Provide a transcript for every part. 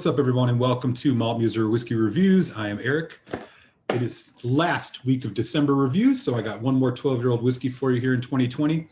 What's up, everyone, and welcome to Malt Muser Whiskey Reviews. I am Eric. It is last week of December reviews, so I got one more 12-year-old whiskey for you here in 2020.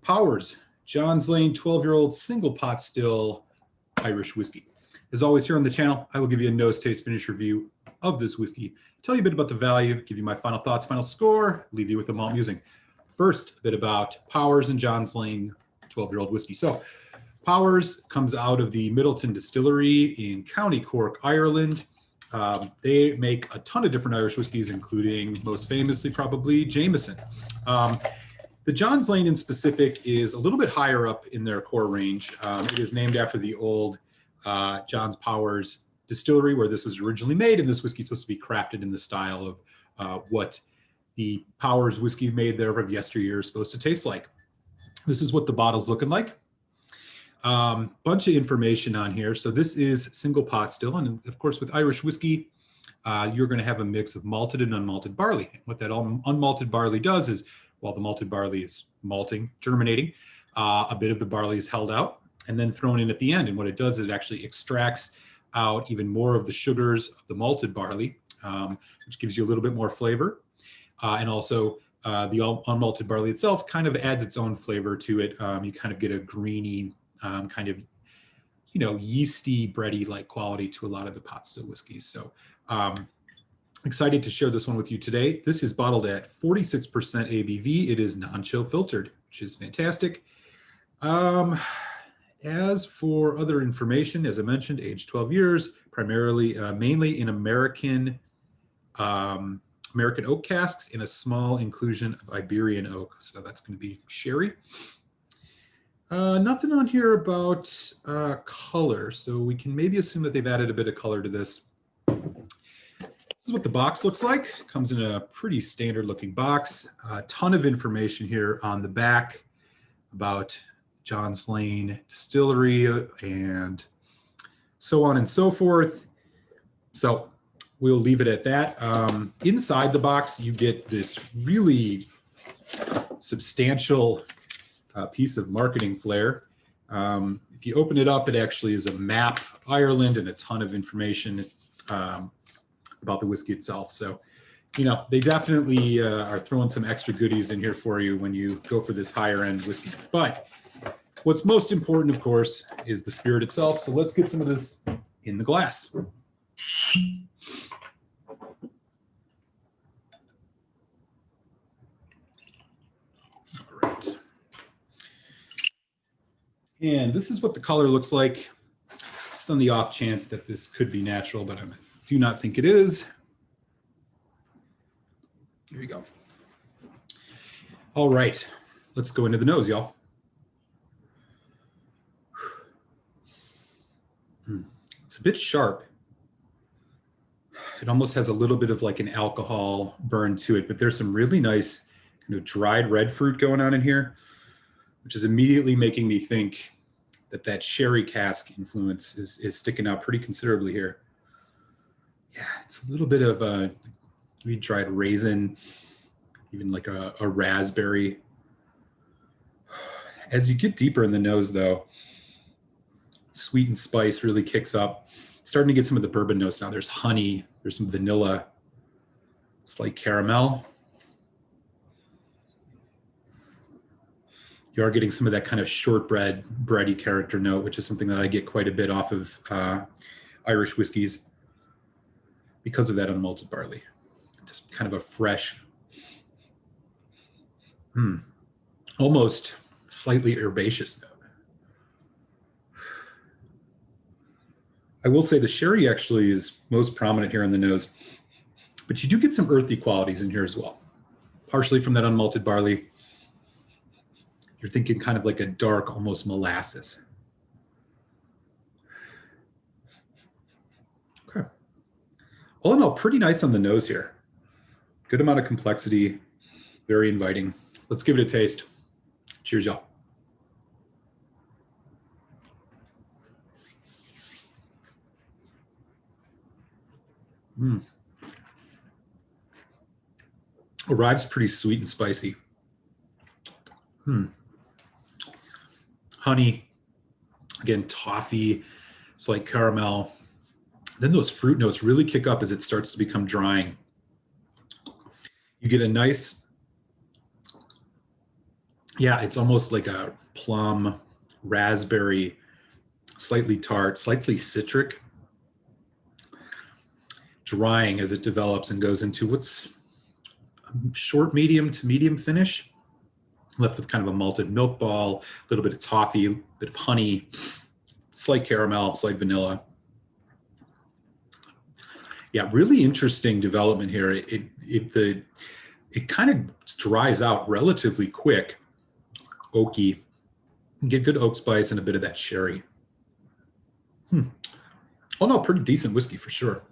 Powers, John's Lane 12-year-old single pot still Irish whiskey. As always here on the channel, I will give you a nose taste finish review of this whiskey, tell you a bit about the value, give you my final thoughts, final score, leave you with a malt musing. First, a bit about Powers and John's Lane 12-year-old whiskey. So Powers comes out of the Middleton Distillery in County Cork, Ireland. They make a ton of different Irish whiskeys, including most famously probably Jameson. The John's Lane in specific is a little bit higher up in their core range. It is named after the old John's Powers distillery where this was originally made, and this whiskey is supposed to be crafted in the style of what the Powers whiskey made there of yesteryear is supposed to taste like. This is what the bottle's looking like. Bunch of information on here. So this is single pot still, and of course with Irish whiskey, you're going to have a mix of malted and unmalted barley. What that unmalted barley does is, while the malted barley is malting, germinating, a bit of the barley is held out and then thrown in at the end. And what it does is it actually extracts out even more of the sugars of the malted barley, which gives you a little bit more flavor. And also the unmalted barley itself kind of adds its own flavor to it. You kind of get a greeny, kind of, yeasty, bready-like quality to a lot of the pot still whiskeys. So excited to share this one with you today. This is bottled at 46% ABV. It is non-chill filtered, which is fantastic. As for other information, as I mentioned, age 12 years, primarily, mainly in American oak casks in a small inclusion of Iberian oak. So that's going to be sherry. Nothing on here about color, so we can maybe assume that they've added a bit of color to this. This is what the box looks like. Comes in a pretty standard looking box. A ton of information here on the back about John's Lane Distillery and so on and so forth. So we'll leave it at that. Inside the box, you get this really substantial piece of marketing flair. If you open it up, it actually is a map of Ireland and a ton of information about the whiskey itself. So, they definitely are throwing some extra goodies in here for you when you go for this higher end whiskey. But what's most important, of course, is the spirit itself. So let's get some of this in the glass. And this is what the color looks like, just on the off chance that this could be natural, but I do not think it is. Here we go. All right, let's go into the nose, y'all. It's a bit sharp. It almost has a little bit of like an alcohol burn to it, but there's some really nice dried red fruit going on in here, which is immediately making me think that sherry cask influence is sticking out pretty considerably here. Yeah, it's a little bit of a dried raisin, even like a raspberry. As you get deeper in the nose, though, sweet and spice really kicks up. Starting to get some of the bourbon notes now. There's honey, there's some vanilla, slight caramel. You are getting some of that kind of shortbread, bready character note, which is something that I get quite a bit off of Irish whiskeys because of that unmalted barley. Just kind of a fresh, almost slightly herbaceous note. I will say the sherry actually is most prominent here on the nose, but you do get some earthy qualities in here as well, partially from that unmalted barley. You're thinking kind of like a dark, almost molasses. Okay. All in all, pretty nice on the nose here. Good amount of complexity, very inviting. Let's give it a taste. Cheers, y'all. Arrives pretty sweet and spicy. Honey, again, toffee, slight caramel, Then those fruit notes really kick up as it starts to become drying. You get a nice, yeah, it's almost like a plum, raspberry, slightly tart, slightly citric, drying as it develops and goes into what's short, medium to medium finish, left with kind of a malted milk ball, a little bit of toffee, a bit of honey, slight caramel, slight vanilla. Yeah, really interesting development here. It kind of dries out relatively quick, oaky. You get good oak spice and a bit of that sherry. Oh no, pretty decent whiskey for sure.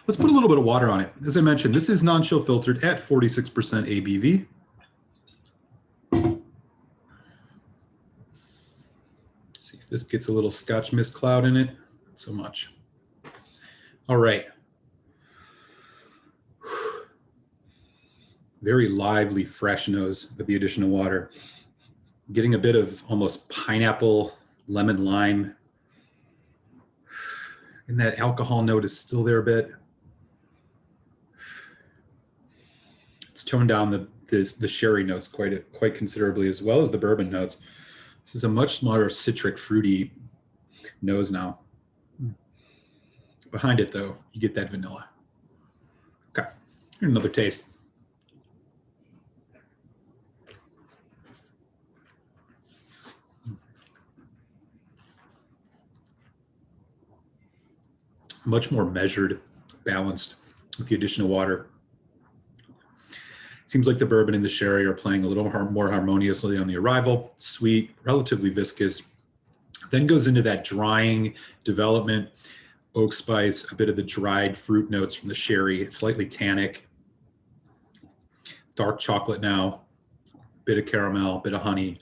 Let's put a little bit of water on it. As I mentioned, this is non-chill filtered at 46% ABV. See if this gets a little Scotch mist cloud in it. Not so much. All right. Very lively, fresh nose with the addition of water. Getting a bit of almost pineapple, lemon, lime. And that alcohol note is still there a bit. It's toned down the sherry notes quite considerably, as well as the bourbon notes. This is a much more citric, fruity nose now. Behind it, though, you get that vanilla. Okay, here's another taste. Much more measured, balanced with the addition of water. Seems like the bourbon and the sherry are playing a little more harmoniously on the arrival. Sweet, relatively viscous. Then goes into that drying development, oak spice, a bit of the dried fruit notes from the sherry, slightly tannic. Dark chocolate now, bit of caramel, bit of honey.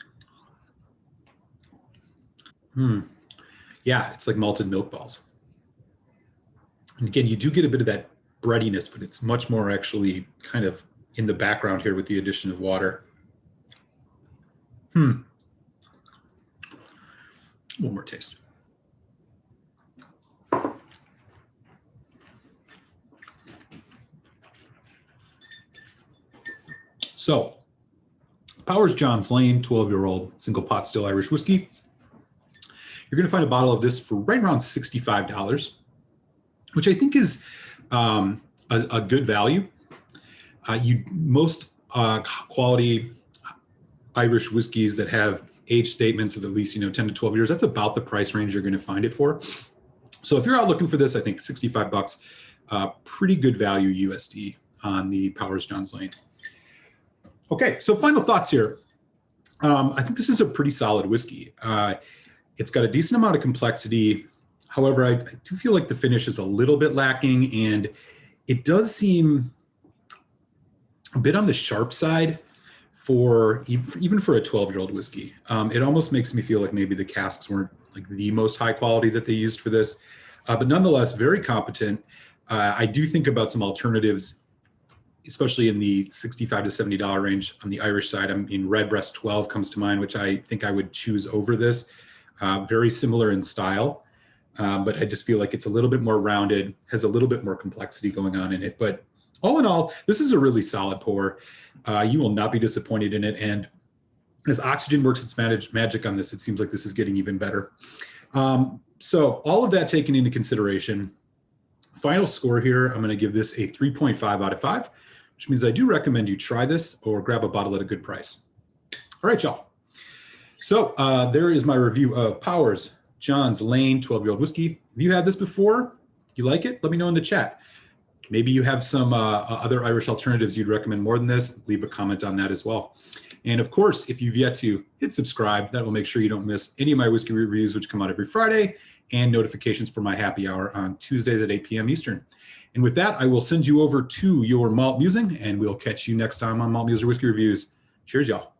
Yeah, it's like malted milk balls. And again, you do get a bit of that breadiness, but it's much more actually kind of in the background here with the addition of water. One more taste. So, Powers John's Lane, 12-year-old single pot still Irish whiskey. You're going to find a bottle of this for right around $65, which I think is a good value. Most quality Irish whiskeys that have age statements of at least 10 to 12 years, that's about the price range you're going to find it for. So if you're out looking for this, I think $65, pretty good value USD on the Powers John's Lane. Okay, so final thoughts here. I think this is a pretty solid whiskey. It's got a decent amount of complexity. However, I do feel like the finish is a little bit lacking, and it does seem a bit on the sharp side for even for a 12-year-old whiskey. It almost makes me feel like maybe the casks weren't like the most high quality that they used for this, but nonetheless, very competent. I do think about some alternatives, especially in the $65 to $70 range on the Irish side. I mean, Redbreast 12 comes to mind, which I think I would choose over this. Very similar in style, but I just feel like it's a little bit more rounded, has a little bit more complexity going on in it. But all in all, this is a really solid pour. You will not be disappointed in it. And as oxygen works its magic on this, it seems like this is getting even better. So all of that taken into consideration, final score here, I'm going to give this a 3.5 out of 5, which means I do recommend you try this or grab a bottle at a good price. All right, y'all. So there is my review of Powers John's Lane 12-year-old whiskey. Have you had this before? You like it? Let me know in the chat. Maybe you have some other Irish alternatives you'd recommend more than this. Leave a comment on that as well. And of course, if you've yet to hit subscribe, that will make sure you don't miss any of my whiskey reviews, which come out every Friday, and notifications for my happy hour on Tuesdays at 8 p.m. Eastern. And with that, I will send you over to your malt musing, and we'll catch you next time on Malt Muser Whiskey Reviews. Cheers, y'all.